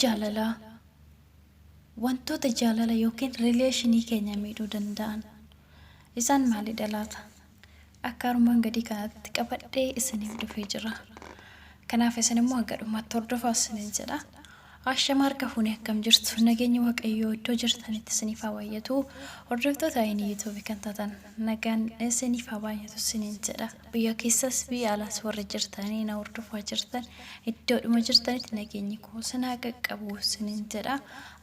jaalalaa wantoota jaalala yookiin rileeshinii keenya miidhuu danda'an isaan maalidha laata? Akka armaan gadii kanatti qabadhee isiniif dhufee jira. Kanaaf isin immoo akka dhumatti hordofaa isiniin jedha. Ashama harka fuunee akkam jirtu nageenya waaqayyoo iddoo jirtanitti isiniif haa baay'atu. Hordoftoota YouTube kan taatan nagaan isiniif haa baay'atu isiniin jedha. Biyya keessas biyya alaas warra jirtanii na hordofaa jirtan iddoodhuma jirtanitti nageenyi koo sinaa qaqqabu isiniin jedha.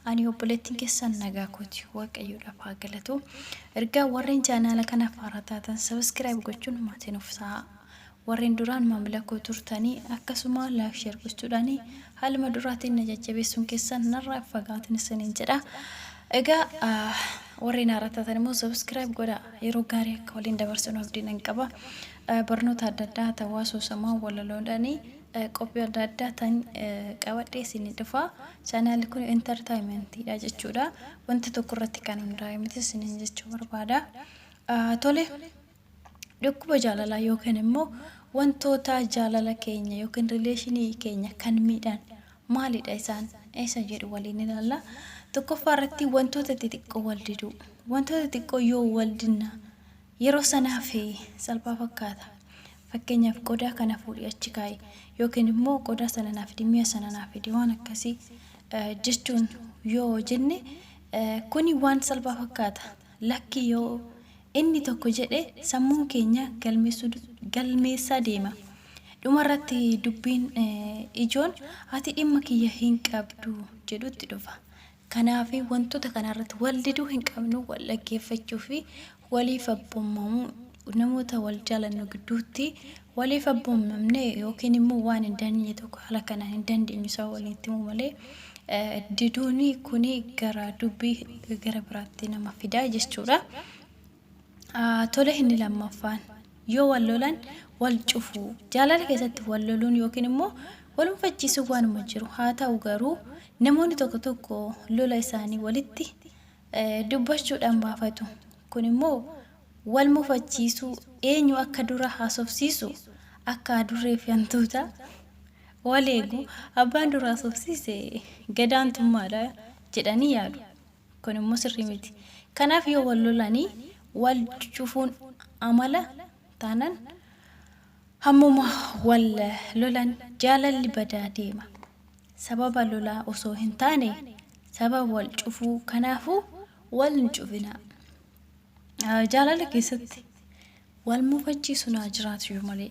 Ani obboleettiin keessan nagaa kooti waaqayyoodhaaf haa galatu. Ergaa warreen chaanaala kanaaf haaraa taatan subscribe gochuun maatiin of ta'a. Warreen duraan maamila koo turtanii akkasuma like share gochuudhaan haaluma duraatiin na jajjabeessuun keessan narraa fagaatiin isiniin jedha. Egaa warreen haaraa taatan immoo subscribe godhaa. Yeroo gaarii akka waliin dabarsinu abdiin qaba. Barnoota adda addaa ta'uu asoosamaa walaloodhaan qophii adda addaa ta'an qabadhee isinii dhufa. Chaanaalli kun entertainmentiidha jechuudha. Wanti tokko irratti kan hundaa'e miti isiniin jechuu barbaada. Tole dhukkuba jaalalaa yookiin immoo wantoota jaalala keenya yookiin rileeshinii keenya kan miidhan maalidha isaan? Eessa jedhu waliin ilaalla. Tokkoffaa irratti wantoota xixiqqoo wal diduu. Wantoota xixiqqoo yoo wal dinna yeroo sanaaf salphaa fakkaata. Fakkeenyaaf qodaa kana fuudhii achi kaa'e yookiin immoo qodaa sana naaf dhimmiya sana naaf fidi waan akkasii jechuun yoo jenne kuni waan salphaa fakkaata. Lakki yoo inni tokko jedhe sammuun keenya galmeessaa deema. Dhumarratti dubbiin ijoon ati dhimma kiyya hin qabdu jedhutti dhufa. Kanaaf wantoota kanarratti wal diduu hin qabnu wal dhaggeeffachuu fi waliif abboomamuu namoota wal jaalannu gidduutti waliif abboomamne yookiin immoo waan hin dandeenye tokko haala kanaan hin dandeenyu isaa walitti himuu malee diduuni kuni gara dubbii gara biraatti nama fidaa jechuudha. Tole inni lammaffaan yoo wal lolan wal cufuu. Jaalala keessatti wal loluun yookiin immoo wal mufachiisuu waanuma jiru. Haa ta'u garuu namoonni tokko tokko lola isaanii walitti dubbachuudhaan baafatu. Kun immoo wal mufachiisuu eenyu akka dura haasofsiisu akka adurree fi hantuuta wal eegu abbaan dura haasofsiise gadaantummaadha jedhanii yaadu. Kun immoo sirrii miti. Kanaaf yoo wal lolanii wal cufuun amala taanaan hammuma wal lolan jaalalli badaa deema. Sababa lolaa osoo hin taane sababa wal cufuu kanaafuu wal hin cufina. Jaalala keessatti wal mufachiisu naa jiraatu yoo malee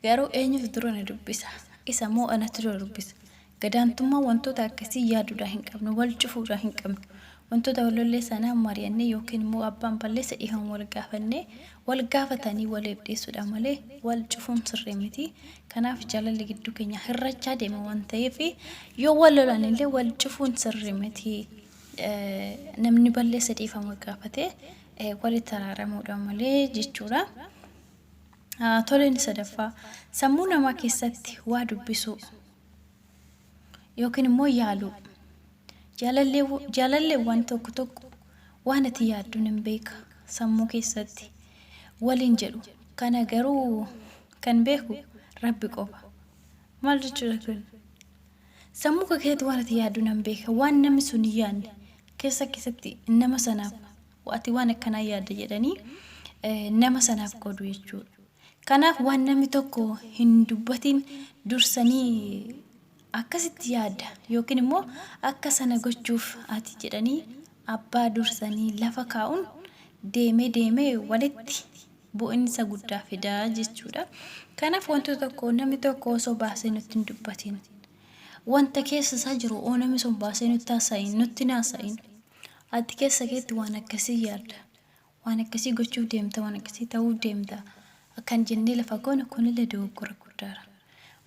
garuu eenyutu dura na dubbisa isa moo anatu dura dubbisa. Gadaantummaa wantoota akkasii yaaduudhaan hin qabnu wal cufuudhaan hin qabnu. Wantoota wal lollee sana mari'annee yookiin immoo abbaan balleessa dhihan wal gaafatanii wal eebdeessuudha malee wal cufuun sirrii miti. Kanaaf jaalalli gidduu keenya hirrachaa deema waan ta'eef yoo wal lolan illee wal cufuun sirrii miti. Namni balleessa dhiifama gaafatee walitti araaramuudha malee jechuudha. Tole inni sadaffaa sammuu namaa keessatti waa dubbisuu yookiin immoo yaaluu. Jaalallee waan tokko tokko waan ati yaaddu hin beeka sammuu keessatti waliin jedhu. Kana garuu kan beeku Rabbi qofa. Maal jechuudha kun? Sammuu keessatti waan ati yaaddu hin beeka waan namni sun hin yaadne keessatti nama sanaaf ati waan akkanaa yaadda jedhanii nama sanaaf qoodu jechuudha. Kanaaf waan namni tokko hin dubbatin dursanii akkasitti yaadda yookiin immoo akka sana gochuuf ati jedhanii abbaa dursanii lafa kaa'uun deemee walitti bu'insa guddaa fidaa jechuudha. Kanaaf wantoota tokko namni tokko osoo baasee nutti hin dubbatin wanta keessa isaa jiru namni sun baasee nutti haasa'in ati keessa keetti waan akkasii yaadda waan akkasii gochuuf deemta waan akkasii ta'uu deemta akkan jennee lafa goona kunillee dogoggora guddaadha.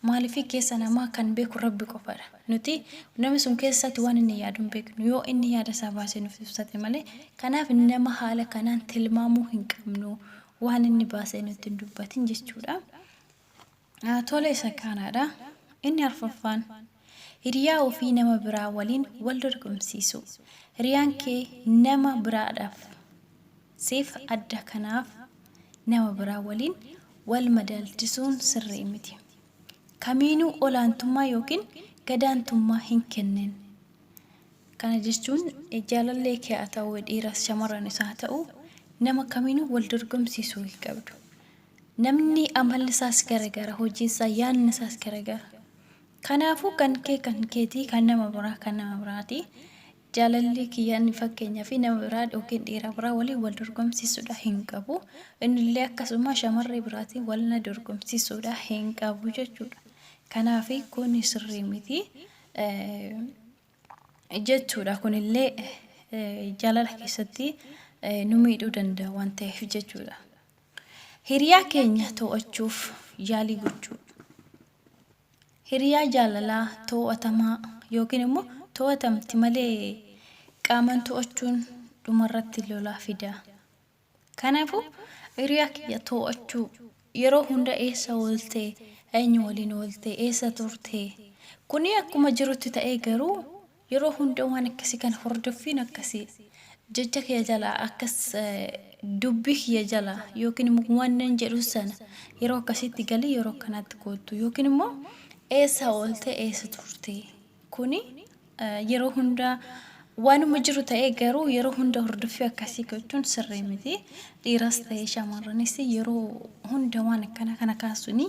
Maaliif keessa namaa kan beeku Rabbi qofaadha. Nuti namni sun keessatti waan inni yaadu hin beeknu yoo inni yaada isaa baasee nuuf ibsate malee kanaaf nama haala kanaan tilmaamuu hin qabnu waan inni baasee nutti hin dubbatin jechuudha. Tole isa kanaadha. Inni arfaffaan hiriyaa ofii nama biraa waliin wal dorgomsiisu. Hiriyaan kee nama biraadhaaf siif adda kanaaf nama biraa waliin wal madaalchisuun sirrii miti. Kamiinuu olaantummaa yookiin gadaantummaa hin kennin. Kana jechuun jaalallee kee haa ta'u dhiiras shamarran isaa ta'u nama kamiinuu wal dorgomsiisuu hin qabdu. Namni amalli isaas garagara, hojii isaa yaadni isaas garagara. Kanaafuu kan keetii kan nama biraati. Jaalalli kiyyaan fakkeenyaa fi nama biraa yookiin dhiira biraa waliin wal dorgomsiisuudha hin qabu. Innillee akkasuma shamarree biraatiin wal na dorgomsiisuudha hin qabu jechuudha. Kanaaf kun sirrii miti jechuudha. Kunillee jaalala keessatti nu miidhuu danda'a waan ta'eef jechuudha. Hiriyaa keenya to'achuuf yaalii gochuu. Hiriyaa jaalalaa to'atamaa yookiin immoo to'atamti malee qaaman to'achuun dhumarratti lolaa fida. Kanaafuu hiriyaa keenya to'achuu yeroo hunda eessa oolte, eenyu waliin oolte, eessa turte. Kuni akkuma jirutti ta'ee garuu yeroo hunda waan akkasii kan hordoffiin akkasii jecha kee jala akkas dubbii kee jala yookiin immoo waan jedhu sana yeroo akkasitti galii yeroo kanatti gootu yookiin immoo eessa oolte eessa turte. Kuni yeroo hunda waanuma jiru ta'ee garuu yeroo hunda hordoffii akkasii gochuun sirrii miti. Dhiiras ta'ee shamarranis yeroo hunda waan akkana kana kaasuni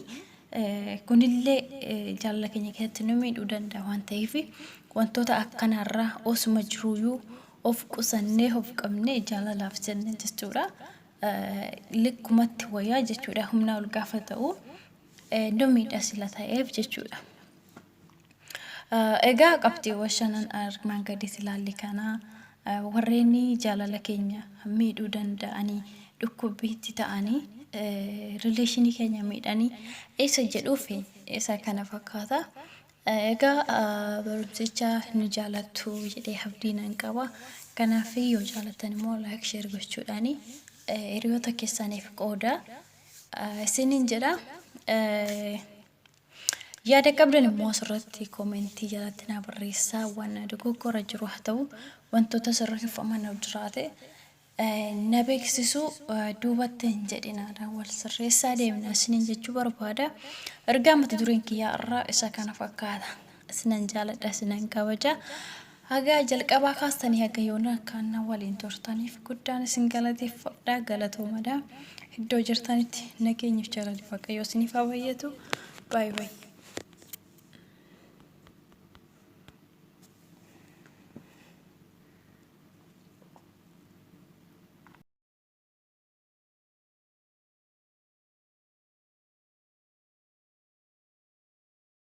kunillee jaalala keenya keessatti nu miidhuu danda'a waan ta'eef wantoota akkanarraa osuma jiruyyuu of qusannee of qabnee jaalalaaf jennee jechuudha. Likkumatti wayyaa jechuudha. Humna ol gaafa ta'u nu miidha sila ta'eef jechuudha. Egaa qabxiiwwan shanan armaan gaditti ilaalle kana warreen jaalala keenya miidhuu danda'anii dhukkubbiitti ta'anii rileeshinii keenya miidhanii eessa jedhuuf eessa kana fakkaata. Egaa barumsicha ni jaalattu jedhee abdii nan qaba. Kanaaf yoo jaalatan immoo like share gochuudhaan hiriyoota keessaniif qooda isiniin jedha. Yaada qabdan immoo asirratti koomentii jalatti na barreessaa. Waan dogoggora jiru haa ta'u wantoota sirreeffaman jiraate na beeksisu duubatti hin jedhinaadha. Wal sirreessaa deemna isiniin jechuu barbaada. Ergaa mata dureen kiyyaa irraa isa kana fakkaata. Isinan jaaladha, isinan kabaja. Haga jalqabaa kaastanii haga yoona kan waliin turtaniif guddaan isin galateeffadha. Galatoomaa. Iddoo jirtanitti nageenyi fi jaalalli Waaqayyoo isiniif haa baay'atu. Bye bye.